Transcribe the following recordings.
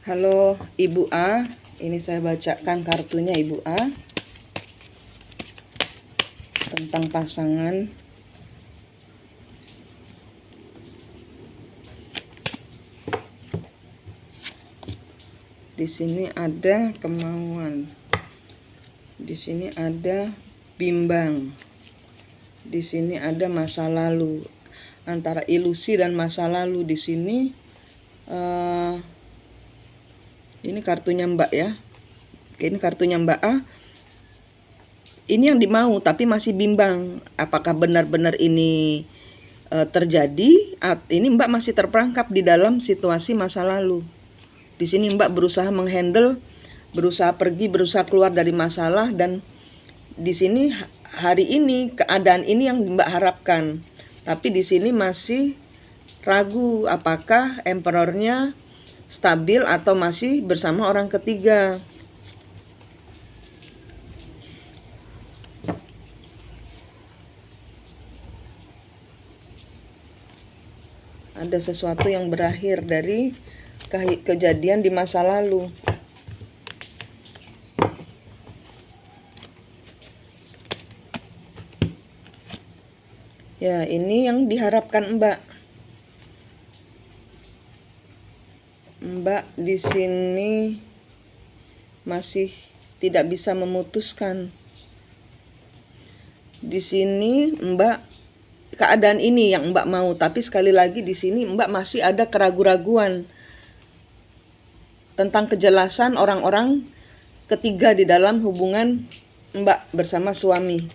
Halo Ibu A, ini saya bacakan kartunya Ibu A tentang pasangan. Di sini ada kemauan, di sini ada bimbang, di sini ada masa lalu, antara ilusi dan masa lalu. Di sini ini kartunya Mbak ya, ini kartunya Mbak A. Ini yang dimau tapi masih bimbang, apakah benar-benar ini terjadi. Ini Mbak masih terperangkap di dalam situasi masa lalu. Di sini Mbak berusaha menghandle, berusaha pergi, berusaha keluar dari masalah, dan di sini hari ini keadaan ini yang Mbak harapkan. Tapi di sini masih ragu apakah emperornya stabil atau masih bersama orang ketiga. Ada sesuatu yang berakhir dari kejadian di masa lalu. Ya, ini yang diharapkan Mbak. Mbak di sini masih tidak bisa memutuskan. Di sini Mbak, keadaan ini yang Mbak mau, tapi sekali lagi di sini Mbak masih ada keraguan-raguan tentang kejelasan orang-orang ketiga di dalam hubungan Mbak bersama suami.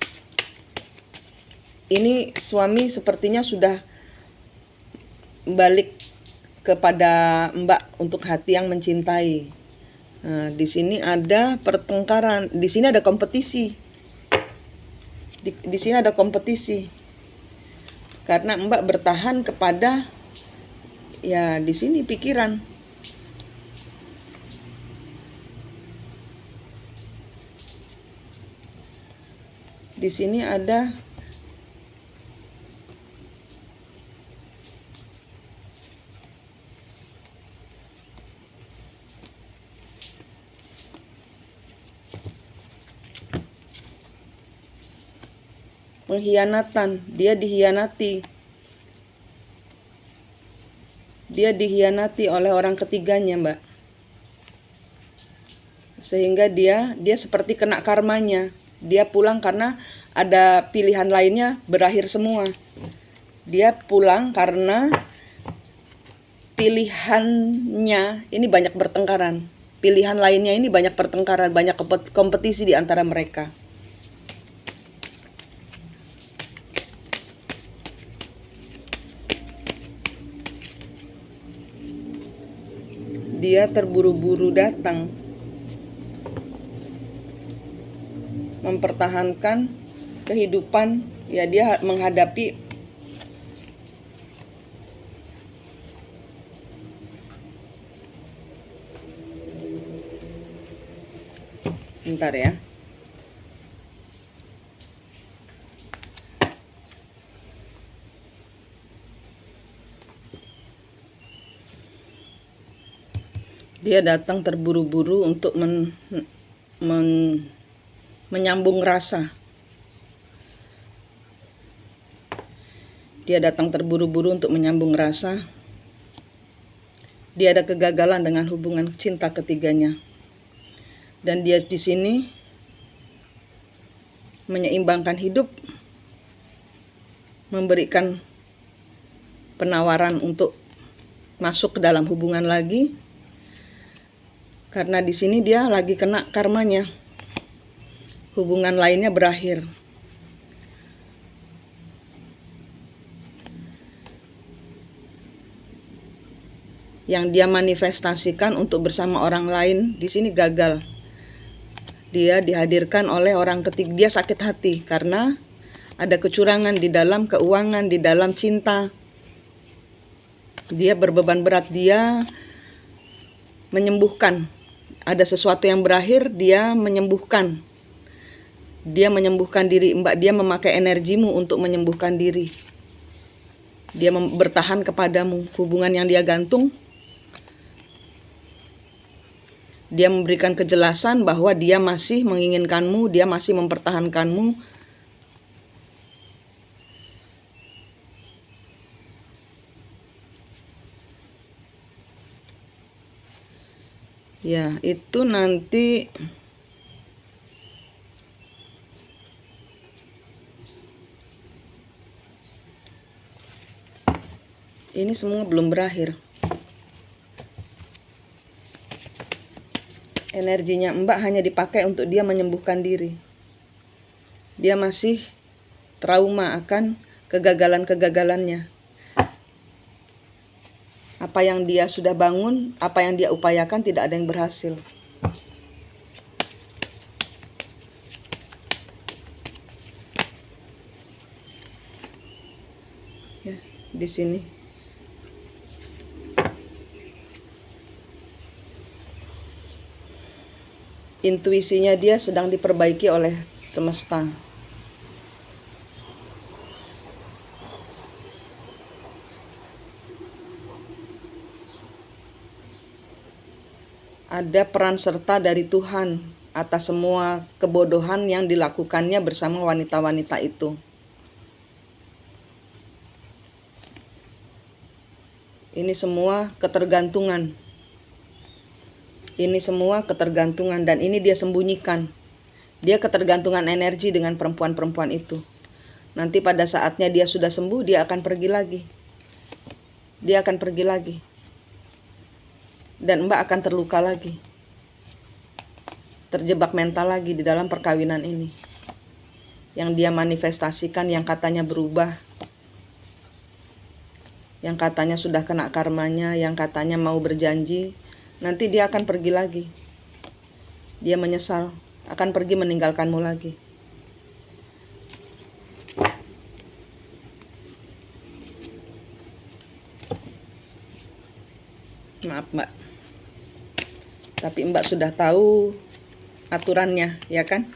Ini suami sepertinya sudah balik kepada Mbak untuk hati yang mencintai. Nah, di sini ada pertengkaran, di sini ada kompetisi. Di sini ada kompetisi. Karena Mbak bertahan kepada, ya di sini pikiran. Di sini ada pengkhianatan, dia dihianati. Dia dihianati oleh orang ketiganya, Mbak. Sehingga dia seperti kena karmanya. Dia pulang karena ada pilihan lainnya berakhir semua. Dia pulang karena pilihannya ini banyak bertengkaran. Pilihan lainnya ini banyak pertengkaran, banyak kompetisi di antara mereka. Dia terburu-buru datang, mempertahankan kehidupan. Ya, dia menghadapi bentar ya. Dia datang terburu-buru untuk menyambung rasa. Dia datang terburu-buru untuk menyambung rasa. Dia ada kegagalan dengan hubungan cinta ketiganya. Dan dia di sini menyeimbangkan hidup, memberikan penawaran untuk masuk ke dalam hubungan lagi. Karena di sini dia lagi kena karmanya. Hubungan lainnya berakhir. Yang dia manifestasikan untuk bersama orang lain di sini gagal. Dia dihadirkan oleh orang ketiga. Dia sakit hati karena ada kecurangan di dalam keuangan, di dalam cinta. Dia berbeban berat, dia menyembuhkan. Ada sesuatu yang berakhir, dia menyembuhkan. Dia menyembuhkan diri, Mbak. Dia memakai energimu untuk menyembuhkan diri. Dia bertahan kepadamu. Hubungan yang dia gantung Dia memberikan kejelasan bahwa dia masih menginginkanmu, dia masih mempertahankanmu. Ya, itu nanti ini semua belum berakhir. Energinya Mbak hanya dipakai untuk dia menyembuhkan diri. Dia masih trauma akan kegagalan-kegagalannya. Apa yang dia sudah bangun, apa yang dia upayakan tidak ada yang berhasil. Ya, di sini. Intuisinya dia sedang diperbaiki oleh semesta. Ada peran serta dari Tuhan atas semua kebodohan yang dilakukannya bersama wanita-wanita itu. Ini semua ketergantungan. Ini semua ketergantungan dan ini dia sembunyikan. Dia ketergantungan energi dengan perempuan-perempuan itu. Nanti pada saatnya dia sudah sembuh, dia akan pergi lagi. Dia akan pergi lagi. Dan Mbak akan terluka lagi. Terjebak mental lagi di dalam perkawinan ini. Yang dia manifestasikan, yang katanya berubah. Yang katanya sudah kena karmanya, yang katanya mau berjanji. Nanti dia akan pergi lagi. Dia menyesal, akan pergi meninggalkanmu lagi. Maaf Mbak. Tapi Mbak sudah tahu aturannya, ya kan?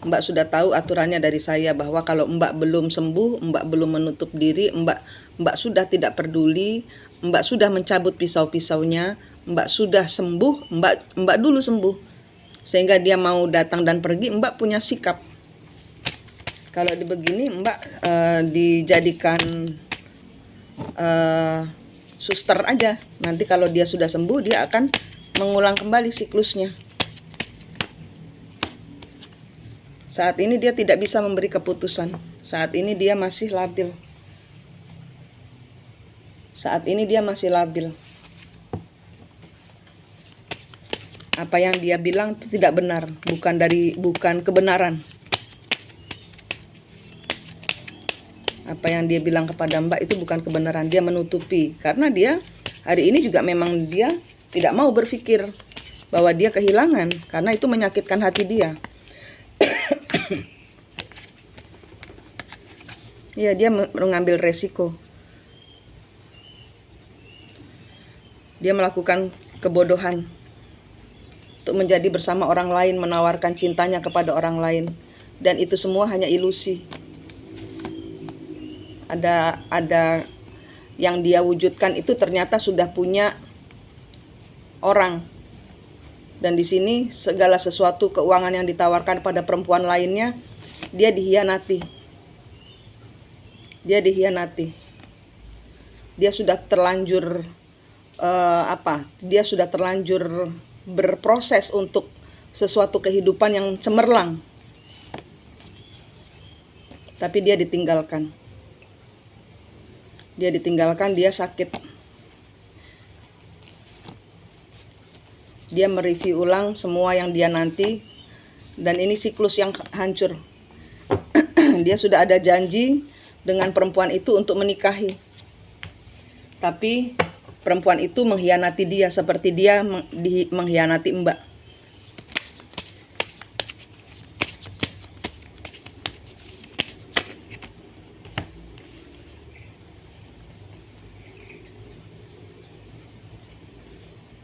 Mbak sudah tahu aturannya dari saya bahwa kalau Mbak belum sembuh, Mbak belum menutup diri, Mbak sudah tidak peduli, Mbak sudah mencabut pisau-pisaunya, Mbak sudah sembuh, Mbak dulu sembuh. Sehingga dia mau datang dan pergi, Mbak punya sikap. Kalau begini Mbak dijadikan suster aja. Nanti kalau dia sudah sembuh, dia akan mengulang kembali siklusnya. Saat ini dia tidak bisa memberi keputusan. Saat ini dia masih labil. Saat ini dia masih labil. Apa yang dia bilang itu tidak benar, bukan kebenaran. Apa yang dia bilang kepada Mbak itu bukan kebenaran, dia menutupi. Karena dia hari ini juga memang dia tidak mau berpikir bahwa dia kehilangan, karena itu menyakitkan hati dia. Ya, dia mengambil resiko. Dia melakukan kebodohan untuk menjadi bersama orang lain, menawarkan cintanya kepada orang lain. Dan itu semua hanya ilusi. Ada yang dia wujudkan itu ternyata sudah punya orang. Dan di sini segala sesuatu keuangan yang ditawarkan pada perempuan lainnya, dia dihianati. Dia dihianati. Dia sudah terlanjur Dia sudah terlanjur berproses untuk sesuatu kehidupan yang cemerlang. Tapi dia ditinggalkan. Dia ditinggalkan, dia sakit. Dia mereview ulang semua yang dia nanti. Dan ini siklus yang hancur. Dia sudah ada janji dengan perempuan itu untuk menikahi. Tapi perempuan itu mengkhianati dia seperti dia mengkhianati Mbak.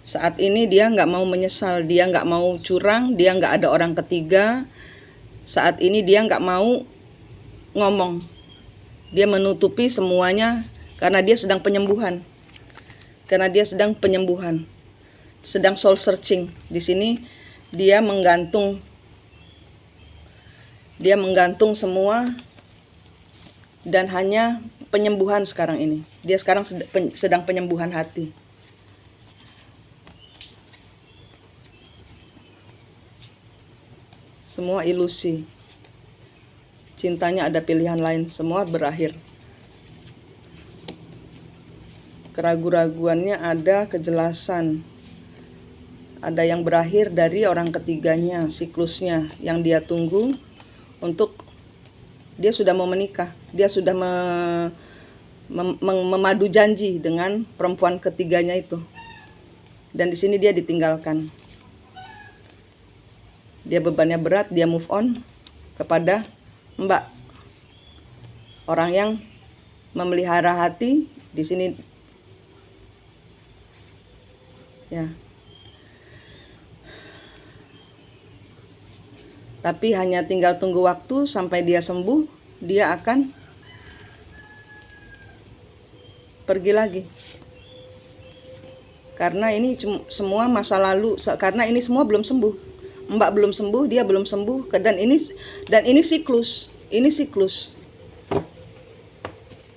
Saat ini dia nggak mau menyesal, dia nggak mau curang, dia nggak ada orang ketiga. Saat ini dia nggak mau ngomong. Dia menutupi semuanya karena dia sedang penyembuhan. Karena dia sedang penyembuhan. sedang soul searching. Di sini dia menggantung semua dan hanya penyembuhan sekarang ini. Dia sekarang sedang penyembuhan hati. Semua ilusi. Cintanya ada pilihan lain, semua berakhir. Keraguan-raguannya ada, kejelasan. Ada yang berakhir dari orang ketiganya, siklusnya yang dia tunggu untuk dia sudah mau menikah. Dia sudah memadu janji dengan perempuan ketiganya itu. Dan di sini dia ditinggalkan. Dia bebannya berat, dia move on kepada Mbak. Orang yang memelihara hati di sini ya. Tapi hanya tinggal tunggu waktu sampai dia sembuh, dia akan pergi lagi. Karena ini semua masa lalu, karena ini semua belum sembuh. Mbak belum sembuh, dia belum sembuh, dan ini siklus. Ini siklus.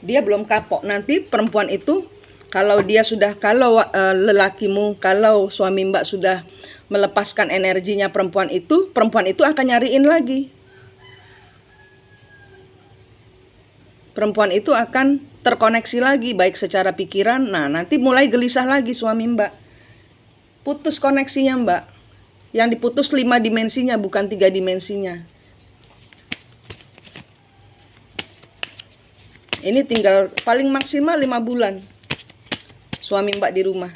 Dia belum kapok. Nanti perempuan itu kalau lelakimu, kalau suami Mbak sudah melepaskan energinya perempuan itu akan nyariin lagi. Perempuan itu akan terkoneksi lagi, baik secara pikiran. Nah, nanti mulai gelisah lagi suami Mbak. Putus koneksinya Mbak. Yang diputus 5 dimensinya, bukan 3 dimensinya. Ini tinggal paling maksimal 5 bulan. Suami Mbak di rumah.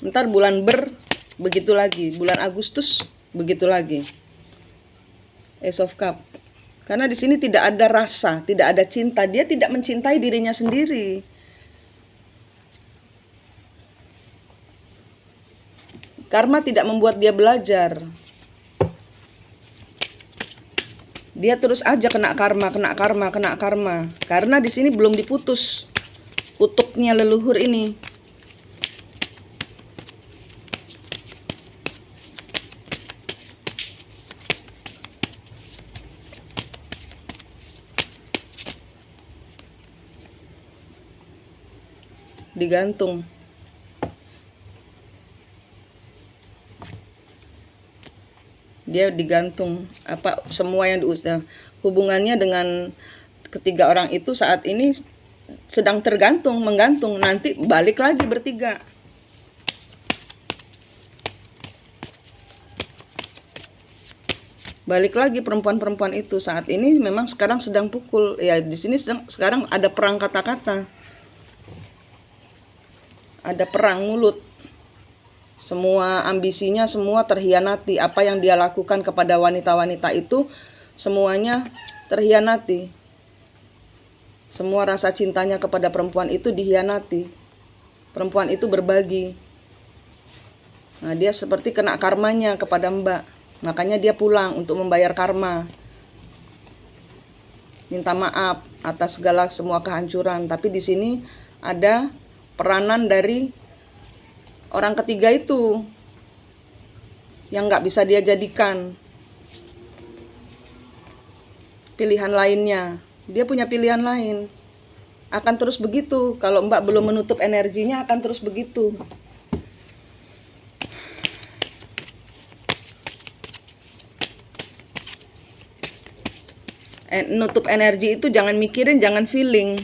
Ntar bulan begitu lagi. Bulan Agustus begitu lagi. Ace of Cup. Karena di sini tidak ada rasa, tidak ada cinta. Dia tidak mencintai dirinya sendiri. Karma tidak membuat dia belajar. Dia terus aja kena karma. Karena di sini belum diputus kutuknya leluhur ini. Digantung. Dia digantung semua yang diusaha. Hubungannya dengan ketiga orang itu saat ini sedang menggantung. Nanti balik lagi bertiga. Balik lagi perempuan-perempuan itu saat ini memang sekarang sedang pukul. Ya di sini sekarang ada perang kata-kata. Ada perang mulut. Semua ambisinya semua terhianati. Apa yang dia lakukan kepada wanita-wanita itu semuanya terhianati. Semua rasa cintanya kepada perempuan itu dihianati. Perempuan itu berbagi. Nah, dia seperti kena karmanya kepada Mbak. Makanya dia pulang untuk membayar karma. Minta maaf atas segala semua kehancuran. Tapi di sini ada peranan dari orang ketiga itu yang nggak bisa dia jadikan pilihan lainnya. Dia punya pilihan lain. Akan terus begitu. Kalau Mbak belum menutup energinya akan terus begitu. Nutup energi itu jangan mikirin, jangan feeling.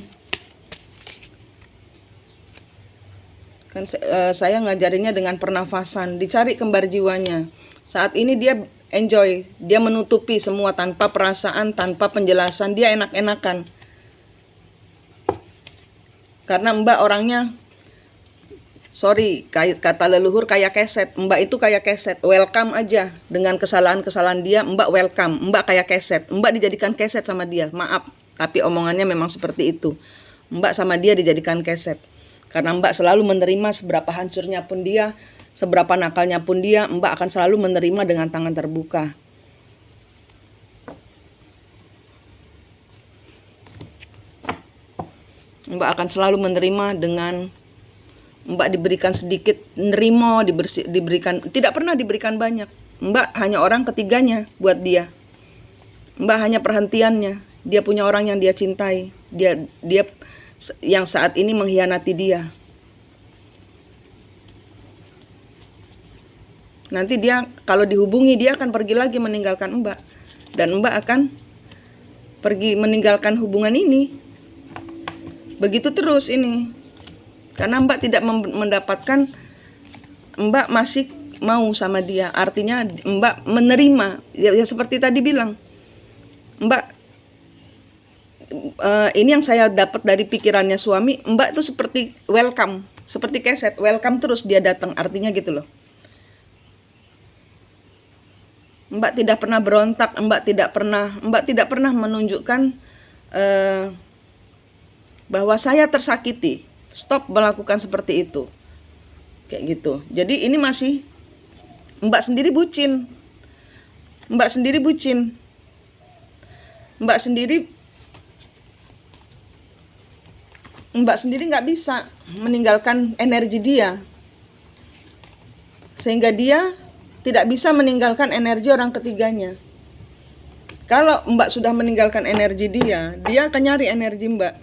Kan saya ngajarinnya dengan pernafasan, dicari kembar jiwanya. Saat ini dia enjoy, dia menutupi semua tanpa perasaan, tanpa penjelasan, dia enak-enakan. Karena Mbak orangnya, kata leluhur kayak keset. Mbak itu kayak keset, welcome aja. Dengan kesalahan-kesalahan dia, Mbak welcome. Mbak kayak keset, Mbak dijadikan keset sama dia. Maaf, tapi omongannya memang seperti itu. Mbak sama dia dijadikan keset. Karena Mbak selalu menerima seberapa hancurnya pun dia, seberapa nakalnya pun dia, Mbak akan selalu menerima dengan tangan terbuka. Mbak akan selalu menerima dengan Mbak diberikan sedikit, nerimo, diberikan, tidak pernah diberikan banyak. Mbak hanya orang ketiganya buat dia. Mbak hanya perhentiannya. Dia punya orang yang dia cintai. Dia yang saat ini mengkhianati dia. Nanti dia kalau dihubungi, dia akan pergi lagi meninggalkan Mbak. Dan Mbak akan pergi meninggalkan hubungan ini. Begitu terus ini. Karena Mbak tidak mendapatkan, Mbak masih mau sama dia. Artinya Mbak menerima. Ya seperti tadi bilang. Mbak, ini yang saya dapat dari pikirannya suami, Mbak itu seperti welcome. Seperti keset, welcome terus dia datang. Artinya gitu loh. Mbak tidak pernah berontak, Mbak tidak pernah menunjukkan bahwa saya tersakiti. Stop melakukan seperti itu. Kayak gitu. Jadi ini masih Mbak sendiri bucin. Mbak sendiri bucin. Mbak sendiri nggak bisa meninggalkan energi dia. Sehingga dia tidak bisa meninggalkan energi orang ketiganya. Kalau Mbak sudah meninggalkan energi dia akan nyari energi Mbak.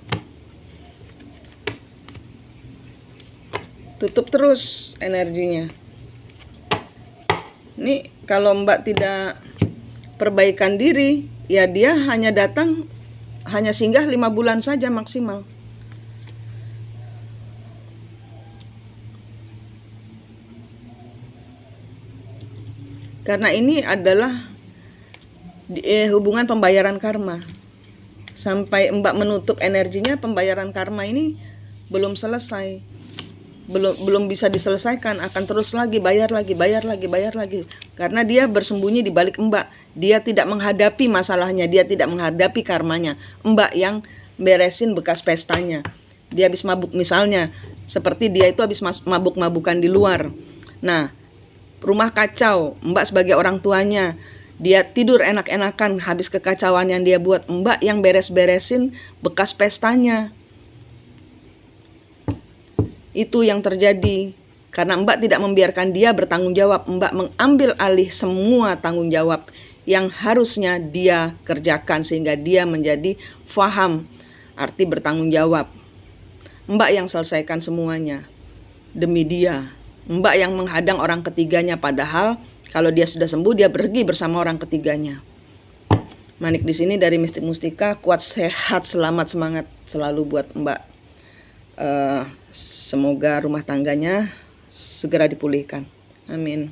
Tutup terus energinya. Ini kalau Mbak tidak perbaikan diri, ya dia hanya datang, hanya singgah 5 bulan saja maksimal. Karena ini adalah hubungan pembayaran karma. Sampai Mbak menutup energinya, pembayaran karma ini belum selesai. Belum bisa diselesaikan, akan terus lagi bayar lagi. Karena dia bersembunyi di balik Mbak. Dia tidak menghadapi masalahnya, dia tidak menghadapi karmanya. Mbak yang beresin bekas pestanya. Dia habis mabuk misalnya, seperti dia itu habis mabuk-mabukan di luar. Nah, rumah kacau, Mbak sebagai orang tuanya, dia tidur enak-enakan habis kekacauan yang dia buat. Mbak yang beres-beresin bekas pestanya. Itu yang terjadi. Karena Mbak tidak membiarkan dia bertanggung jawab. Mbak mengambil alih semua tanggung jawab yang harusnya dia kerjakan, sehingga dia menjadi faham arti bertanggung jawab. Mbak yang selesaikan semuanya demi dia. Mbak yang menghadang orang ketiganya, padahal kalau dia sudah sembuh, dia pergi bersama orang ketiganya. Manik di sini dari Mistik Mustika. Kuat, sehat, selamat, semangat selalu buat Mbak. Semoga rumah tangganya segera dipulihkan. Amin.